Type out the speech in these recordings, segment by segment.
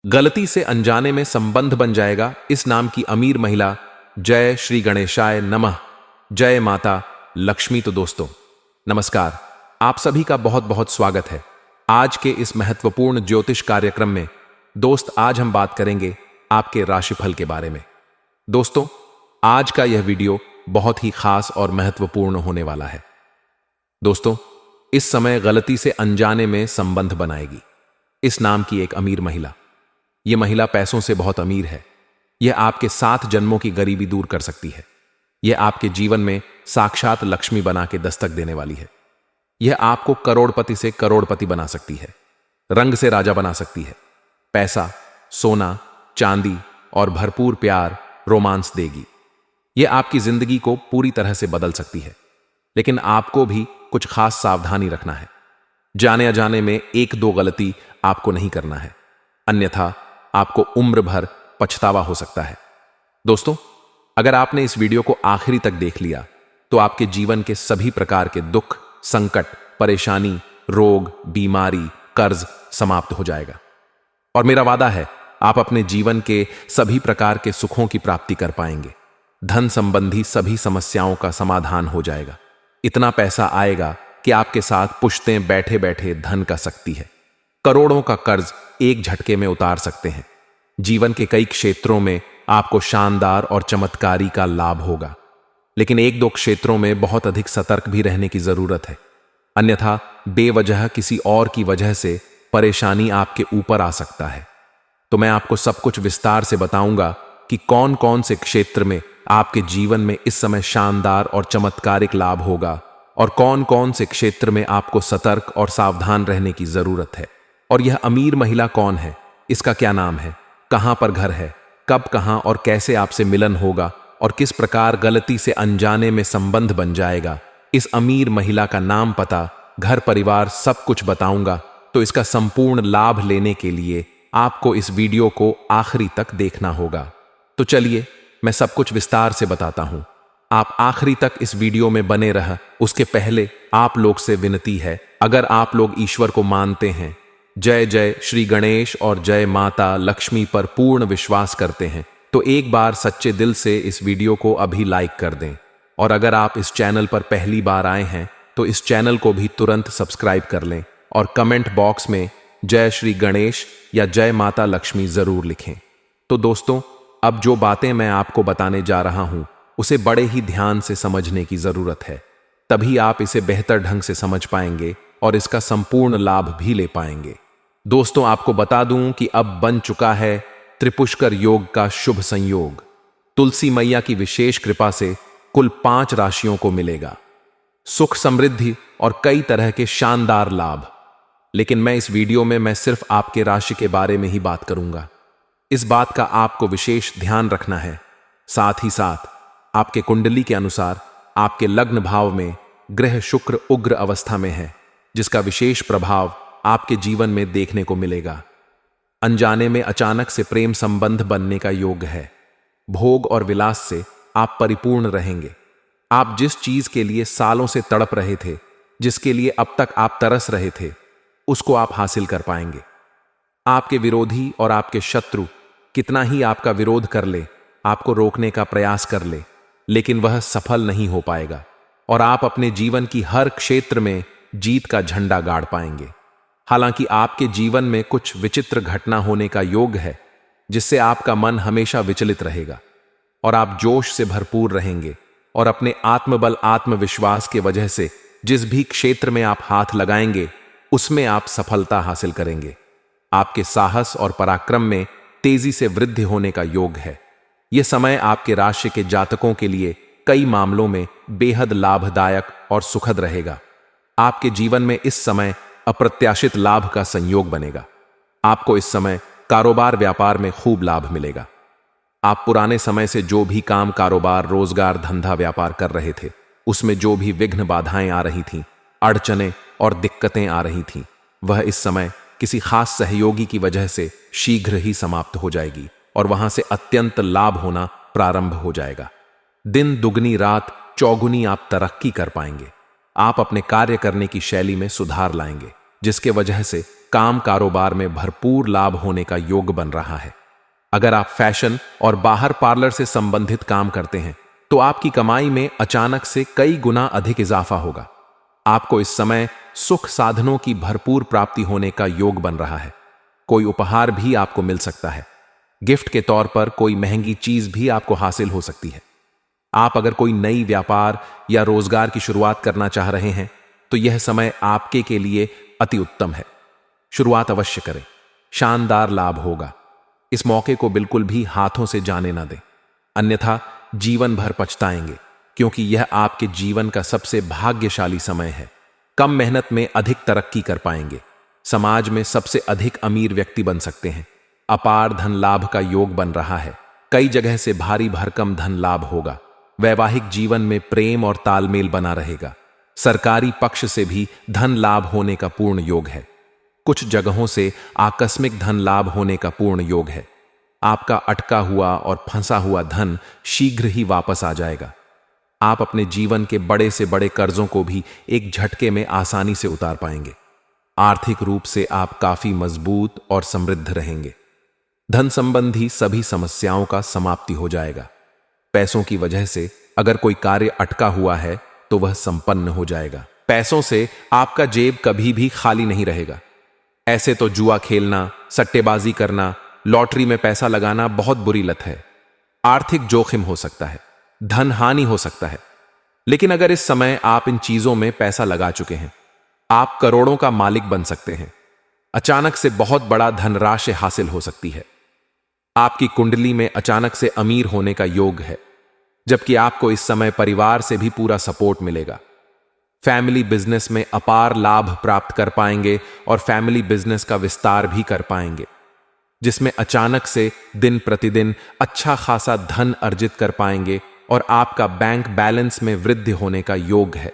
गलती से अनजाने में संबंध बन जाएगा इस नाम की अमीर महिला। जय श्री गणेशाय नमः। जय माता लक्ष्मी। तो दोस्तों नमस्कार, आप सभी का बहुत बहुत स्वागत है आज के इस महत्वपूर्ण ज्योतिष कार्यक्रम में। दोस्त आज हम बात करेंगे आपके राशिफल के बारे में। दोस्तों आज का यह वीडियो बहुत ही खास और महत्वपूर्ण होने वाला है। दोस्तों इस समय गलती से अनजाने में संबंध बनाएगी इस नाम की एक अमीर महिला। यह महिला पैसों से बहुत अमीर है। यह आपके 7 जन्मों की गरीबी दूर कर सकती है। यह आपके जीवन में साक्षात लक्ष्मी बना के दस्तक देने वाली है। यह आपको करोड़पति से करोड़पति बना सकती है, रंग से राजा बना सकती है। पैसा, सोना, चांदी और भरपूर प्यार, रोमांस देगी। यह आपकी जिंदगी को पूरी तरह से बदल सकती है, लेकिन आपको भी कुछ खास सावधानी रखना है। जाने अजाने में 1-2 गलती आपको नहीं करना है, अन्यथा आपको उम्र भर पछतावा हो सकता है। दोस्तों अगर आपने इस वीडियो को आखिरी तक देख लिया तो आपके जीवन के सभी प्रकार के दुख, संकट, परेशानी, रोग, बीमारी, कर्ज समाप्त हो जाएगा। और मेरा वादा है आप अपने जीवन के सभी प्रकार के सुखों की प्राप्ति कर पाएंगे। धन संबंधी सभी समस्याओं का समाधान हो जाएगा। इतना पैसा आएगा कि आपके साथ पुश्तें बैठे बैठे धन का सकती है। करोड़ों का कर्ज एक झटके में उतार सकते हैं। जीवन के कई क्षेत्रों में आपको शानदार और चमत्कारी का लाभ होगा, लेकिन 1-2 क्षेत्रों में बहुत अधिक सतर्क भी रहने की जरूरत है, अन्यथा बेवजह किसी और की वजह से परेशानी आपके ऊपर आ सकता है। तो मैं आपको सब कुछ विस्तार से बताऊंगा कि कौन कौन से क्षेत्र में आपके जीवन में इस समय शानदार और चमत्कारिक लाभ होगा और कौन कौन से क्षेत्र में आपको सतर्क और सावधान रहने की जरूरत है। और यह अमीर महिला कौन है, इसका क्या नाम है, कहां पर घर है, कब, कहां और कैसे आपसे मिलन होगा और किस प्रकार गलती से अनजाने में संबंध बन जाएगा। इस अमीर महिला का नाम, पता, घर परिवार सब कुछ बताऊंगा। तो इसका संपूर्ण लाभ लेने के लिए आपको इस वीडियो को आखिरी तक देखना होगा। तो चलिए मैं सब कुछ विस्तार से बताता हूं। आप आखिरी तक इस वीडियो में बने रह। उसके पहले आप लोग से विनती है, अगर आप लोग ईश्वर को मानते हैं, जय जय श्री गणेश और जय माता लक्ष्मी पर पूर्ण विश्वास करते हैं, तो एक बार सच्चे दिल से इस वीडियो को अभी लाइक कर दें। और अगर आप इस चैनल पर पहली बार आए हैं तो इस चैनल को भी तुरंत सब्सक्राइब कर लें और कमेंट बॉक्स में जय श्री गणेश या जय माता लक्ष्मी जरूर लिखें। तो दोस्तों अब जो बातें मैं आपको बताने जा रहा हूं उसे बड़े ही ध्यान से समझने की जरूरत है, तभी आप इसे बेहतर ढंग से समझ पाएंगे और इसका संपूर्ण लाभ भी ले पाएंगे। दोस्तों आपको बता दूं कि अब बन चुका है त्रिपुष्कर योग का शुभ संयोग। तुलसी मैया की विशेष कृपा से कुल 5 राशियों को मिलेगा सुख, समृद्धि और कई तरह के शानदार लाभ। लेकिन मैं इस वीडियो में मैं सिर्फ आपके राशि के बारे में ही बात करूंगा। इस बात का आपको विशेष ध्यान रखना है। साथ ही साथ आपके कुंडली के अनुसार आपके लग्न भाव में ग्रह शुक्र उग्र अवस्था में है, जिसका विशेष प्रभाव आपके जीवन में देखने को मिलेगा। अनजाने में अचानक से प्रेम संबंध बनने का योग है। भोग और विलास से आप परिपूर्ण रहेंगे। आप जिस चीज के लिए सालों से तड़प रहे थे, जिसके लिए अब तक आप तरस रहे थे, उसको आप हासिल कर पाएंगे। आपके विरोधी और आपके शत्रु कितना ही आपका विरोध कर ले, आपको रोकने का प्रयास कर ले, लेकिन वह सफल नहीं हो पाएगा और आप अपने जीवन की हर क्षेत्र में जीत का झंडा गाड़ पाएंगे। हालांकि आपके जीवन में कुछ विचित्र घटना होने का योग है, जिससे आपका मन हमेशा विचलित रहेगा और आप जोश से भरपूर रहेंगे और अपने आत्मबल, आत्मविश्वास के वजह से जिस भी क्षेत्र में आप हाथ लगाएंगे उसमें आप सफलता हासिल करेंगे। आपके साहस और पराक्रम में तेजी से वृद्धि होने का योग है। यह समय आपके राशि के जातकों के लिए कई मामलों में बेहद लाभदायक और सुखद रहेगा। आपके जीवन में इस समय अप्रत्याशित लाभ का संयोग बनेगा। आपको इस समय कारोबार व्यापार में खूब लाभ मिलेगा। आप पुराने समय से जो भी काम, कारोबार, रोजगार, धंधा, व्यापार कर रहे थे, उसमें जो भी विघ्न बाधाएं आ रही थीं, अड़चने और दिक्कतें आ रही थीं, वह इस समय किसी खास सहयोगी की वजह से शीघ्र ही समाप्त हो जाएगी और वहां से अत्यंत लाभ होना प्रारंभ हो जाएगा। दिन दुगनी रात चौगुनी आप तरक्की कर पाएंगे। आप अपने कार्य करने की शैली में सुधार लाएंगे। जिसके वजह से काम कारोबार में भरपूर लाभ होने का योग बन रहा है। अगर आप फैशन और बाहर पार्लर से संबंधित काम करते हैं तो आपकी कमाई में अचानक से कई गुना अधिक इजाफा होगा। आपको इस समय सुख साधनों की भरपूर प्राप्ति होने का योग बन रहा है। कोई उपहार भी आपको मिल सकता है। गिफ्ट के तौर पर कोई महंगी चीज भी आपको हासिल हो सकती है। आप अगर कोई नई व्यापार या रोजगार की शुरुआत करना चाह रहे हैं तो यह समय आपके के लिए अति उत्तम है। शुरुआत अवश्य करें, शानदार लाभ होगा। इस मौके को बिल्कुल भी हाथों से जाने ना दें, अन्यथा जीवन भर पछताएंगे, क्योंकि यह आपके जीवन का सबसे भाग्यशाली समय है। कम मेहनत में अधिक तरक्की कर पाएंगे। समाज में सबसे अधिक अमीर व्यक्ति बन सकते हैं। अपार धन लाभ का योग बन रहा है। कई जगह से भारी भरकम धन लाभ होगा। वैवाहिक जीवन में प्रेम और तालमेल बना रहेगा। सरकारी पक्ष से भी धन लाभ होने का पूर्ण योग है। कुछ जगहों से आकस्मिक धन लाभ होने का पूर्ण योग है। आपका अटका हुआ और फंसा हुआ धन शीघ्र ही वापस आ जाएगा। आप अपने जीवन के बड़े से बड़े कर्जों को भी एक झटके में आसानी से उतार पाएंगे। आर्थिक रूप से आप काफी मजबूत और समृद्ध रहेंगे। धन संबंधी सभी समस्याओं का समाप्ति हो जाएगा। पैसों की वजह से अगर कोई कार्य अटका हुआ है तो वह संपन्न हो जाएगा। पैसों से आपका जेब कभी भी खाली नहीं रहेगा। ऐसे तो जुआ खेलना, सट्टेबाजी करना, लॉटरी में पैसा लगाना बहुत बुरी लत है। आर्थिक जोखिम हो सकता है, धन हानि हो सकता है। लेकिन अगर इस समय आप इन चीजों में पैसा लगा चुके हैं, आप करोड़ों का मालिक बन सकते हैं। अचानक से बहुत बड़ा धनराशि हासिल हो सकती है। आपकी कुंडली में अचानक से अमीर होने का योग है, जबकि आपको इस समय परिवार से भी पूरा सपोर्ट मिलेगा। फैमिली बिजनेस में अपार लाभ प्राप्त कर पाएंगे और फैमिली बिजनेस का विस्तार भी कर पाएंगे, जिसमें अचानक से दिन प्रतिदिन अच्छा खासा धन अर्जित कर पाएंगे और आपका बैंक बैलेंस में वृद्धि होने का योग है।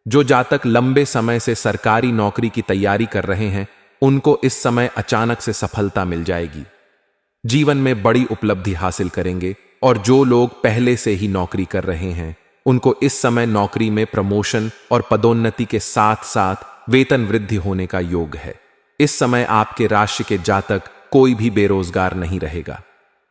जो जातक लंबे समय से सरकारी नौकरी की तैयारी कर रहे हैं, उनको इस समय अचानक से सफलता मिल जाएगी। जीवन में बड़ी उपलब्धि हासिल करेंगे और जो लोग पहले से ही नौकरी कर रहे हैं, उनको इस समय नौकरी में प्रमोशन और पदोन्नति के साथ साथ वेतन वृद्धि होने का योग है। इस समय आपके राशि के जातक कोई भी बेरोजगार नहीं रहेगा।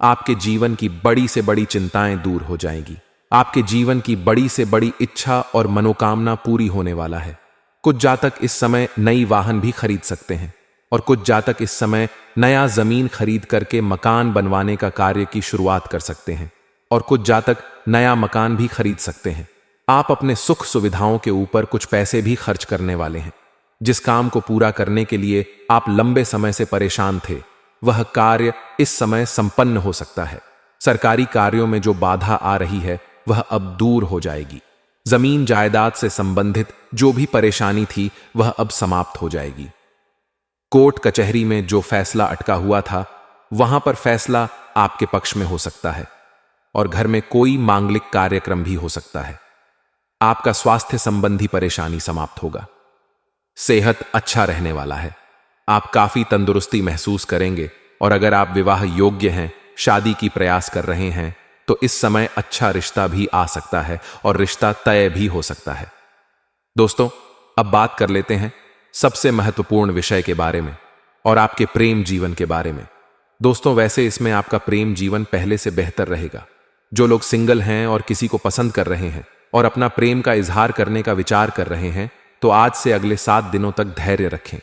आपके जीवन की बड़ी से बड़ी चिंताएं दूर हो जाएंगी। आपके जीवन की बड़ी से बड़ी इच्छा और मनोकामना पूरी होने वाला है। कुछ जातक इस समय नई वाहन भी खरीद सकते हैं और कुछ जातक इस समय नया जमीन खरीद करके मकान बनवाने का कार्य की शुरुआत कर सकते हैं और कुछ जातक नया मकान भी खरीद सकते हैं। आप अपने सुख सुविधाओं के ऊपर कुछ पैसे भी खर्च करने वाले हैं। जिस काम को पूरा करने के लिए आप लंबे समय से परेशान थे, वह कार्य इस समय संपन्न हो सकता है। सरकारी कार्यों में जो बाधा आ रही है वह अब दूर हो जाएगी। जमीन जायदाद से संबंधित जो भी परेशानी थी वह अब समाप्त हो जाएगी। कोर्ट कचहरी में जो फैसला अटका हुआ था, वहां पर फैसला आपके पक्ष में हो सकता है और घर में कोई मांगलिक कार्यक्रम भी हो सकता है। आपका स्वास्थ्य संबंधी परेशानी समाप्त होगा। सेहत अच्छा रहने वाला है। आप काफी तंदुरुस्ती महसूस करेंगे और अगर आप विवाह योग्य हैं, शादी की प्रयास कर रहे हैं, तो इस समय अच्छा रिश्ता भी आ सकता है और रिश्ता तय भी हो सकता है। दोस्तों, अब बात कर लेते हैं सबसे महत्वपूर्ण विषय के बारे में और आपके प्रेम जीवन के बारे में। दोस्तों, वैसे इसमें आपका प्रेम जीवन पहले से बेहतर रहेगा। जो लोग सिंगल हैं और किसी को पसंद कर रहे हैं और अपना प्रेम का इजहार करने का विचार कर रहे हैं, तो आज से अगले 7 दिनों तक धैर्य रखें।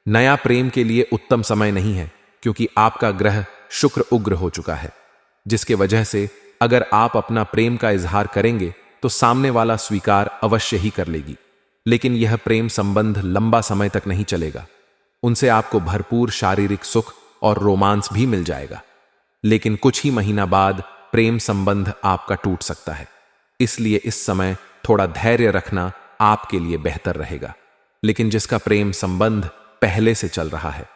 नया प्रेम के लिए उत्तम समय नहीं है, क्योंकि आपका ग्रह शुक्र उग्र हो चुका है, जिसके वजह से अगर आप अपना प्रेम का इजहार करेंगे तो सामने वाला स्वीकार अवश्य ही कर लेगी। लेकिन यह प्रेम संबंध लंबा समय तक नहीं चलेगा। उनसे आपको भरपूर शारीरिक सुख और रोमांस भी मिल जाएगा, लेकिन कुछ ही महीना बाद प्रेम संबंध आपका टूट सकता है। इसलिए इस समय थोड़ा धैर्य रखना आपके लिए बेहतर रहेगा। लेकिन जिसका प्रेम संबंध पहले से चल रहा है,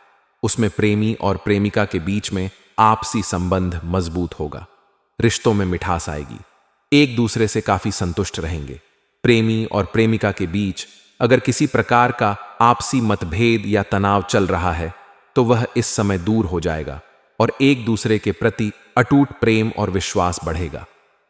उसमें प्रेमी और प्रेमिका के बीच में आपसी संबंध मजबूत होगा। रिश्तों में मिठास आएगी। एक दूसरे से काफी संतुष्ट रहेंगे। प्रेमी और प्रेमिका के बीच अगर किसी प्रकार का आपसी मतभेद या तनाव चल रहा है, तो वह इस समय दूर हो जाएगा और एक दूसरे के प्रति अटूट प्रेम और विश्वास बढ़ेगा।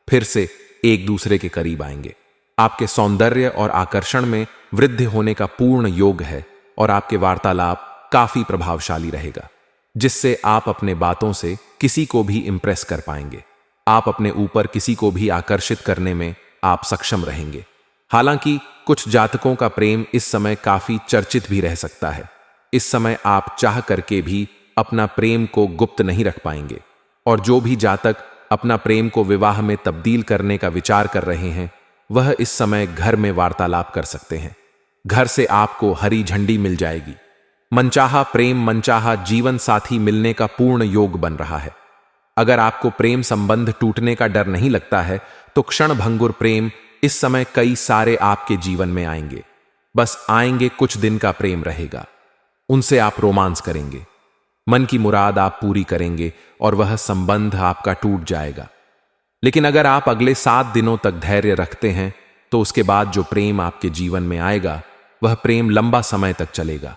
फिर से एक दूसरे के करीब आएंगे। आपके सौंदर्य और आकर्षण में वृद्धि होने का पूर्ण योग है और आपके वार्तालाप काफी प्रभावशाली रहेगा, जिससे आप अपने बातों से किसी को भी इंप्रेस कर पाएंगे। आप अपने ऊपर किसी को भी आकर्षित करने में आप सक्षम रहेंगे। हालांकि कुछ जातकों का प्रेम इस समय काफी चर्चित भी रह सकता है। इस समय आप चाह करके भी अपना प्रेम को गुप्त नहीं रख पाएंगे, और जो भी जातक अपना प्रेम को विवाह में तब्दील करने का विचार कर रहे हैं, वह इस समय घर में वार्तालाप कर सकते हैं। घर से आपको हरी झंडी मिल जाएगी। मनचाहा प्रेम, मनचाहा जीवन साथी मिलने का पूर्ण योग बन रहा है। अगर आपको प्रेम संबंध टूटने का डर नहीं लगता है, तो क्षण भंगुर प्रेम इस समय कई सारे आपके जीवन में आएंगे। बस आएंगे, कुछ दिन का प्रेम रहेगा, उनसे आप रोमांस करेंगे, मन की मुराद आप पूरी करेंगे और वह संबंध आपका टूट जाएगा। लेकिन अगर आप अगले 7 दिनों तक धैर्य रखते हैं, तो उसके बाद जो प्रेम आपके जीवन में आएगा, वह प्रेम लंबा समय तक चलेगा।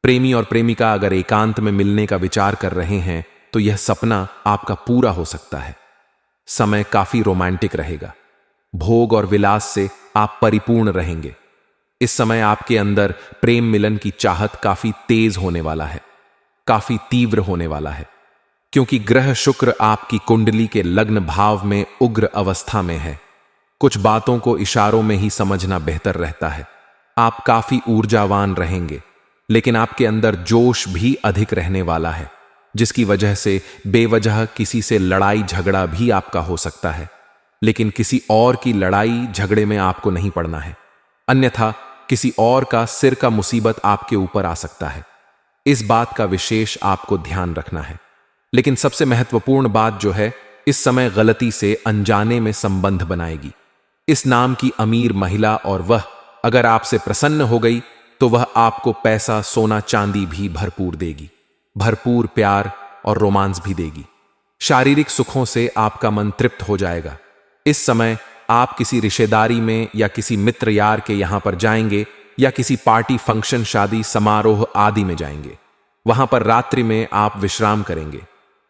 प्रेमी और प्रेमिका अगर एकांत में मिलने का विचार कर रहे हैं, तो यह सपना आपका पूरा हो सकता है। समय काफी रोमांटिक रहेगा। भोग और विलास से आप परिपूर्ण रहेंगे। इस समय आपके अंदर प्रेम मिलन की चाहत काफी तेज होने वाला है, काफी तीव्र होने वाला है, क्योंकि ग्रह शुक्र आपकी कुंडली के लग्न भाव में उग्र अवस्था में है। कुछ बातों को इशारों में ही समझना बेहतर रहता है। आप काफी ऊर्जावान रहेंगे, लेकिन आपके अंदर जोश भी अधिक रहने वाला है, जिसकी वजह से बेवजह किसी से लड़ाई झगड़ा भी आपका हो सकता है। लेकिन किसी और की लड़ाई झगड़े में आपको नहीं पड़ना है, अन्यथा किसी और का सिर का मुसीबत आपके ऊपर आ सकता है। इस बात का विशेष आपको ध्यान रखना है। लेकिन सबसे महत्वपूर्ण बात जो है, इस समय गलती से अनजाने में संबंध बनाएगी इस नाम की अमीर महिला, और वह अगर आपसे प्रसन्न हो गई तो वह आपको पैसा, सोना, चांदी भी भरपूर देगी, भरपूर प्यार और रोमांस भी देगी। शारीरिक सुखों से आपका मन तृप्त हो जाएगा। इस समय आप किसी रिश्तेदारी में या किसी मित्र यार के यहां पर जाएंगे, या किसी पार्टी, फंक्शन, शादी समारोह आदि में जाएंगे। वहां पर रात्रि में आप विश्राम करेंगे।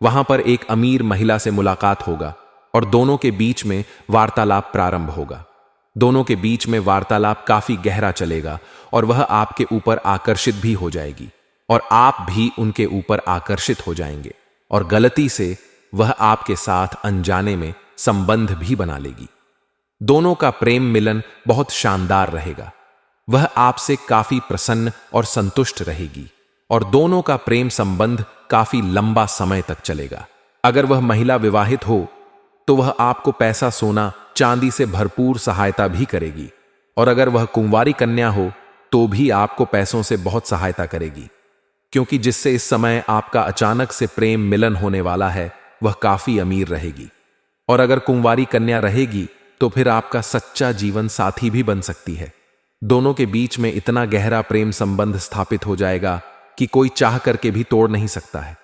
वहां पर एक अमीर महिला से मुलाकात होगा और दोनों के बीच में वार्तालाप प्रारंभ होगा। दोनों के बीच में वार्तालाप काफी गहरा चलेगा और वह आपके ऊपर आकर्षित भी हो जाएगी और आप भी उनके ऊपर आकर्षित हो जाएंगे, और गलती से वह आपके साथ अनजाने में संबंध भी बना लेगी। दोनों का प्रेम मिलन बहुत शानदार रहेगा। वह आपसे काफी प्रसन्न और संतुष्ट रहेगी और दोनों का प्रेम संबंध काफी लंबा समय तक चलेगा। अगर वह महिला विवाहित हो तो वह आपको पैसा, सोना, चांदी से भरपूर सहायता भी करेगी, और अगर वह कुंवारी कन्या हो तो भी आपको पैसों से बहुत सहायता करेगी, क्योंकि जिससे इस समय आपका अचानक से प्रेम मिलन होने वाला है वह काफी अमीर रहेगी। और अगर कुंवारी कन्या रहेगी तो फिर आपका सच्चा जीवन साथी भी बन सकती है। दोनों के बीच में इतना गहरा प्रेम संबंध स्थापित हो जाएगा कि कोई चाह करके भी तोड़ नहीं सकता है।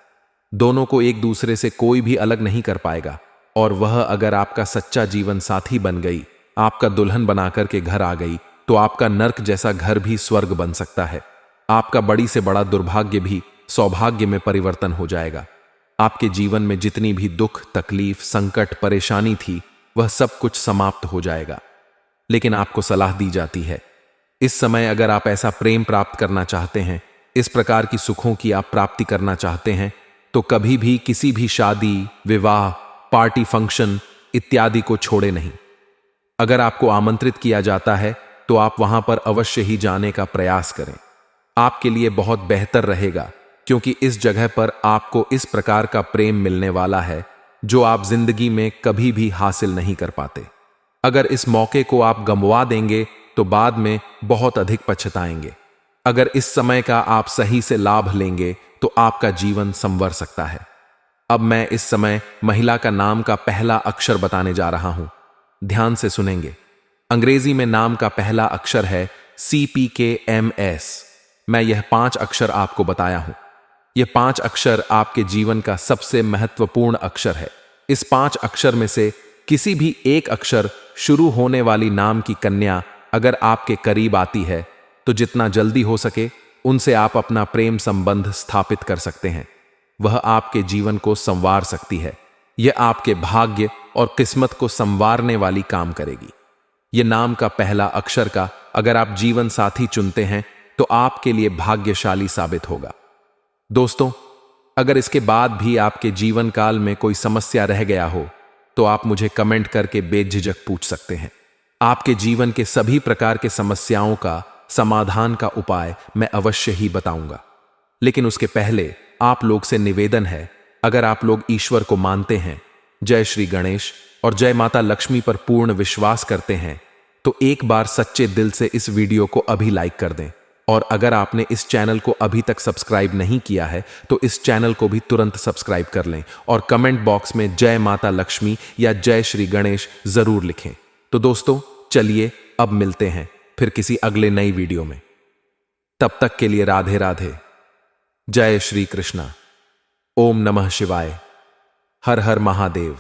दोनों को एक दूसरे से कोई भी अलग नहीं कर पाएगा, और वह अगर आपका सच्चा जीवन साथी बन गई, आपका दुल्हन बना करके घर आ गई, तो आपका नर्क जैसा घर भी स्वर्ग बन सकता है। आपका बड़ी से बड़ा दुर्भाग्य भी सौभाग्य में परिवर्तन हो जाएगा। आपके जीवन में जितनी भी दुख, तकलीफ, संकट, परेशानी थी, वह सब कुछ समाप्त हो जाएगा। लेकिन आपको सलाह दी जाती है, इस समय अगर आप ऐसा प्रेम प्राप्त करना चाहते हैं, इस प्रकार की सुखों की आप प्राप्ति करना चाहते हैं, तो कभी भी किसी भी शादी, विवाह, पार्टी, फंक्शन इत्यादि को छोड़े नहीं। अगर आपको आमंत्रित किया जाता है तो आप वहां पर अवश्य ही जाने का प्रयास करें। आपके लिए बहुत बेहतर रहेगा, क्योंकि इस जगह पर आपको इस प्रकार का प्रेम मिलने वाला है जो आप जिंदगी में कभी भी हासिल नहीं कर पाते। अगर इस मौके को आप गंवा देंगे तो बाद में बहुत अधिक पछताएंगे। अगर इस समय का आप सही से लाभ लेंगे तो आपका जीवन संवर सकता है। अब मैं इस समय महिला का नाम का पहला अक्षर बताने जा रहा हूं, ध्यान से सुनेंगे। अंग्रेजी में नाम का पहला अक्षर है CPKMS। मैं यह 5 अक्षर आपको बताया हूं। यह 5 अक्षर आपके जीवन का सबसे महत्वपूर्ण अक्षर है। इस 5 अक्षर में से किसी भी एक अक्षर शुरू होने वाली नाम की कन्या अगर आपके करीब आती है तो जितना जल्दी हो सके उनसे आप अपना प्रेम संबंध स्थापित कर सकते हैं। वह आपके जीवन को संवार सकती है। यह आपके भाग्य और किस्मत को संवारने वाली काम करेगी। यह नाम का पहला अक्षर का अगर आप जीवन साथी चुनते हैं तो आपके लिए भाग्यशाली साबित होगा। दोस्तों, अगर इसके बाद भी आपके जीवन काल में कोई समस्या रह गया हो तो आप मुझे कमेंट करके बेझिझक पूछ सकते हैं। आपके जीवन के सभी प्रकार के समस्याओं का समाधान का उपाय मैं अवश्य ही बताऊंगा। लेकिन उसके पहले आप लोग से निवेदन है, अगर आप लोग ईश्वर को मानते हैं, जय श्री गणेश और जय माता लक्ष्मी पर पूर्ण विश्वास करते हैं, तो एक बार सच्चे दिल से इस वीडियो को अभी लाइक कर दें। और अगर आपने इस चैनल को अभी तक सब्सक्राइब नहीं किया है तो इस चैनल को भी तुरंत सब्सक्राइब कर लें और कमेंट बॉक्स में जय माता लक्ष्मी या जय श्री गणेश जरूर लिखें। तो दोस्तों, चलिए अब मिलते हैं फिर किसी अगले नई वीडियो में। तब तक के लिए राधे राधे, जय श्री कृष्णा, ओम नमः शिवाय, हर हर महादेव।